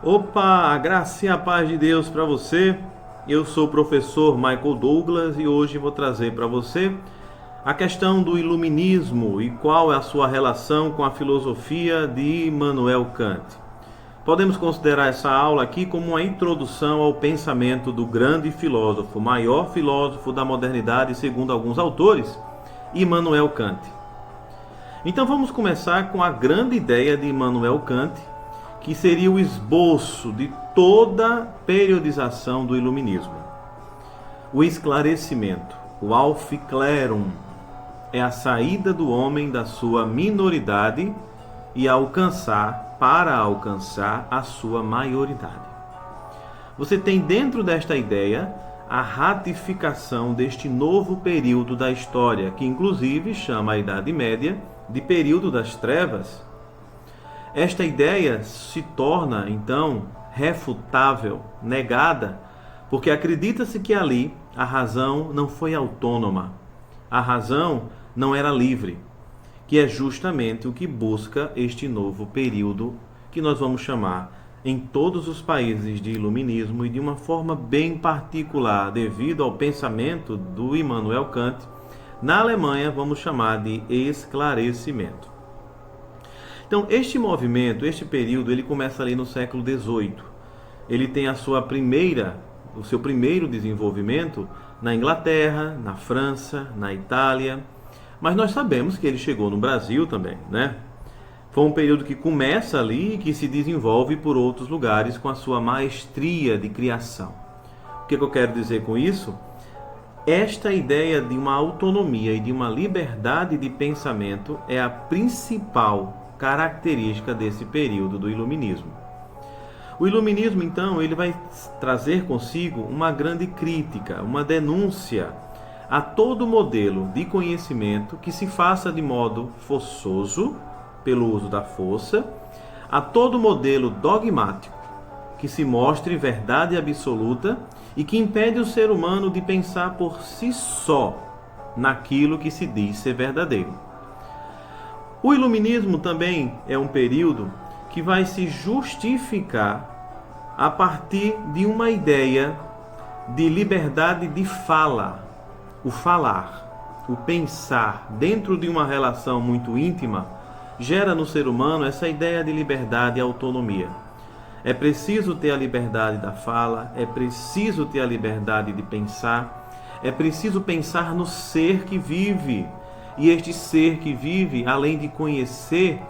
Opa, a graça e a paz de Deus para você. Eu sou o professor Michael Douglas e hoje vou trazer para você a questão do iluminismo e qual é a sua relação com a filosofia de Immanuel Kant. Podemos considerar essa aula aqui como uma introdução ao pensamento do grande filósofo, maior filósofo da modernidade, segundo alguns autores, Immanuel Kant. Então vamos começar com a grande ideia de Immanuel Kant, que seria o esboço de toda a periodização do iluminismo. O esclarecimento, o Aufklärung, é a saída do homem da sua minoridade e para alcançar a sua maioridade. Você tem dentro desta ideia a ratificação deste novo período da história, que inclusive chama a Idade Média de período das trevas. Esta ideia se torna, então, refutável, negada, porque acredita-se que ali a razão não foi autônoma, a razão não era livre, que é justamente o que busca este novo período que nós vamos chamar em todos os países de iluminismo e de uma forma bem particular, devido ao pensamento do Immanuel Kant, na Alemanha vamos chamar de esclarecimento. Então, este movimento, este período, ele começa ali no século XVIII. Ele tem o seu primeiro desenvolvimento na Inglaterra, na França, na Itália. Mas nós sabemos que ele chegou no Brasil também, né? Foi um período que começa ali e que se desenvolve por outros lugares com a sua maestria de criação. O que eu quero dizer com isso? Esta ideia de uma autonomia e de uma liberdade de pensamento é a principal característica desse período do iluminismo. O iluminismo, então, ele vai trazer consigo uma grande crítica, uma denúncia a todo modelo de conhecimento que se faça de modo forçoso, pelo uso da força, a todo modelo dogmático que se mostre verdade absoluta e que impede o ser humano de pensar por si só naquilo que se diz ser verdadeiro. O iluminismo também é um período que vai se justificar a partir de uma ideia de liberdade de fala, o falar, o pensar, dentro de uma relação muito íntima, gera no ser humano essa ideia de liberdade e autonomia. É preciso ter a liberdade da fala, é preciso ter a liberdade de pensar, é preciso pensar no ser que vive. E este ser que vive, além de conhecer,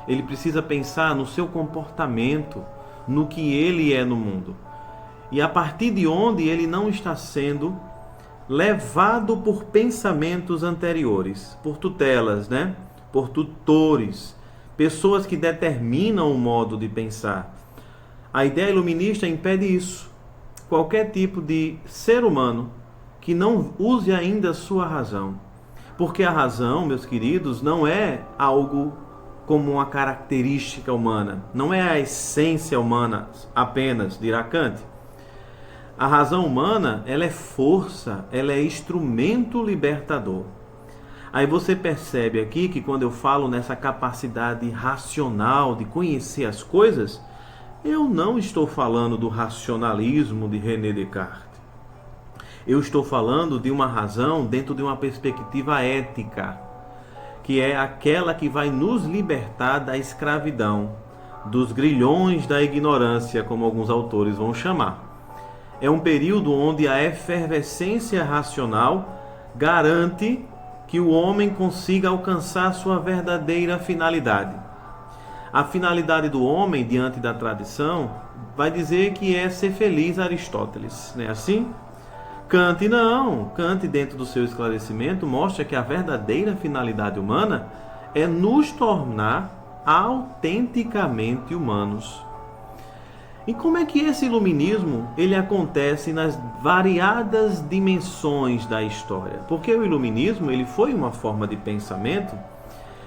ele precisa pensar no seu comportamento, no que ele é no mundo. E a partir de onde ele não está sendo levado por pensamentos anteriores, por tutelas, né? Por tutores, pessoas que determinam o modo de pensar. A ideia iluminista impede isso. Qualquer tipo de ser humano que não use ainda a sua razão. Porque a razão, meus queridos, não é algo como uma característica humana, não é a essência humana apenas, dirá Kant. A razão humana, ela é força, ela é instrumento libertador. Aí você percebe aqui que quando eu falo nessa capacidade racional de conhecer as coisas, eu não estou falando do racionalismo de René Descartes. Eu estou falando de uma razão dentro de uma perspectiva ética, que é aquela que vai nos libertar da escravidão, dos grilhões da ignorância, como alguns autores vão chamar. É um período onde a efervescência racional garante que o homem consiga alcançar sua verdadeira finalidade. A finalidade do homem, diante da tradição, vai dizer que é ser feliz, Aristóteles, não é assim? Kant não. Kant, dentro do seu esclarecimento, mostra que a verdadeira finalidade humana é nos tornar autenticamente humanos. E como é que esse iluminismo ele acontece nas variadas dimensões da história? Porque o iluminismo ele foi uma forma de pensamento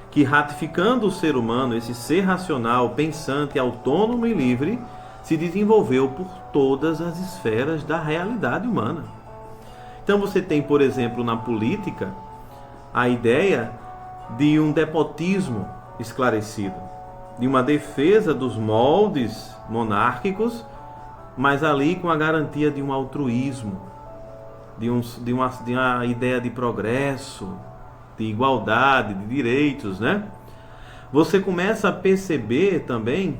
que, ratificando o ser humano, esse ser racional, pensante, autônomo e livre, se desenvolveu por todas as esferas da realidade humana. Então você tem, por exemplo, na política, a ideia de um despotismo esclarecido. de uma defesa dos moldes monárquicos, mas ali com a garantia de um altruísmo, de uma ideia de progresso, de igualdade, de direitos, né? Você começa a perceber também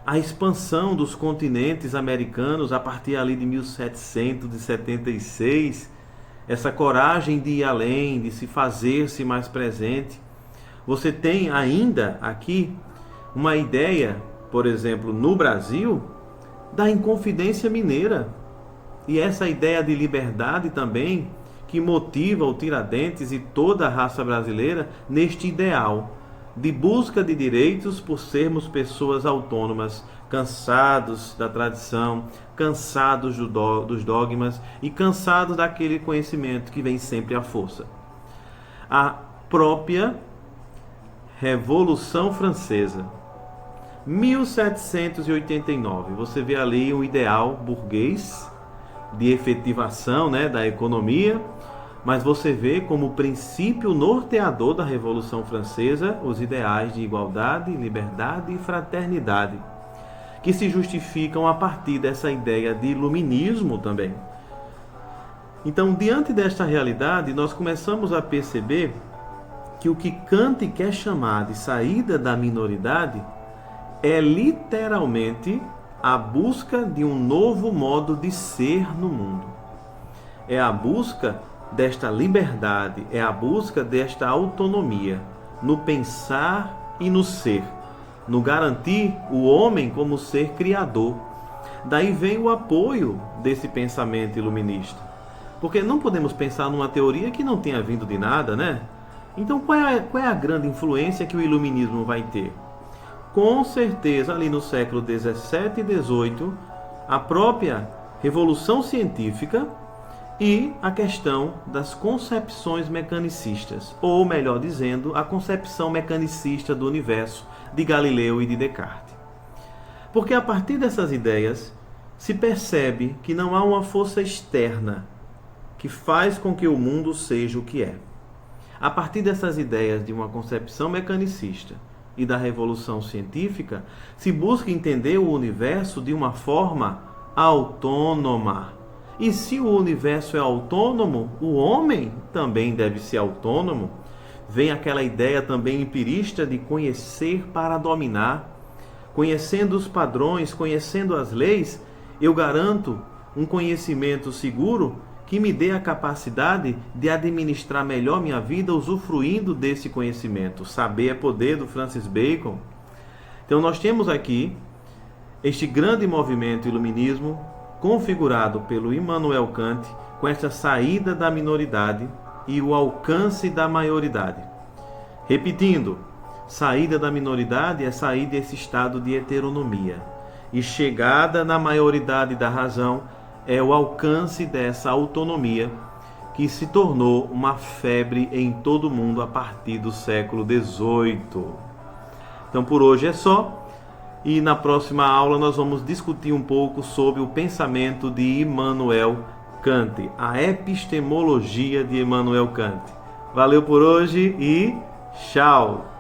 a expansão dos continentes americanos a partir ali de 1776, essa coragem de ir além, de se fazer-se mais presente. Você tem ainda aqui uma ideia, por exemplo, no Brasil, da Inconfidência Mineira. E essa ideia de liberdade também, que motiva o Tiradentes e toda a raça brasileira neste ideal de busca de direitos por sermos pessoas autônomas, cansados da tradição, cansados dos dogmas e cansados daquele conhecimento que vem sempre à força. A própria Revolução Francesa, 1789, você vê ali um ideal burguês de efetivação, né, da economia, mas você vê como princípio norteador da Revolução Francesa os ideais de igualdade, liberdade e fraternidade, que se justificam a partir dessa ideia de iluminismo também. Então, diante desta realidade, nós começamos a perceber que o que Kant quer chamar de saída da minoridade é literalmente a busca de um novo modo de ser no mundo. É a busca desta liberdade, é a busca desta autonomia no pensar e no ser, no garantir o homem como ser criador. Daí vem o apoio desse pensamento iluminista. Porque não podemos pensar numa teoria que não tenha vindo de nada, né? Então qual é a grande influência que o iluminismo vai ter? Com certeza, ali no século 17 e 18, a própria Revolução Científica e a questão das concepções mecanicistas, ou melhor dizendo, a concepção mecanicista do universo de Galileu e de Descartes. Porque a partir dessas ideias se percebe que não há uma força externa que faz com que o mundo seja o que é. A partir dessas ideias de uma concepção mecanicista e da revolução científica, se busca entender o universo de uma forma autônoma. E se o universo é autônomo, o homem também deve ser autônomo. Vem aquela ideia também empirista de conhecer para dominar. Conhecendo os padrões, conhecendo as leis, eu garanto um conhecimento seguro que me dê a capacidade de administrar melhor minha vida usufruindo desse conhecimento. Saber é poder, do Francis Bacon. Então nós temos aqui este grande movimento iluminismo configurado pelo Immanuel Kant com essa saída da minoridade e o alcance da maioridade. Repetindo, saída da minoridade é sair desse estado de heteronomia e chegada na maioridade da razão é o alcance dessa autonomia que se tornou uma febre em todo o mundo a partir do século XVIII. Então por hoje é só, e na próxima aula nós vamos discutir um pouco sobre o pensamento de Immanuel Kant, a epistemologia de Immanuel Kant. Valeu por hoje e tchau!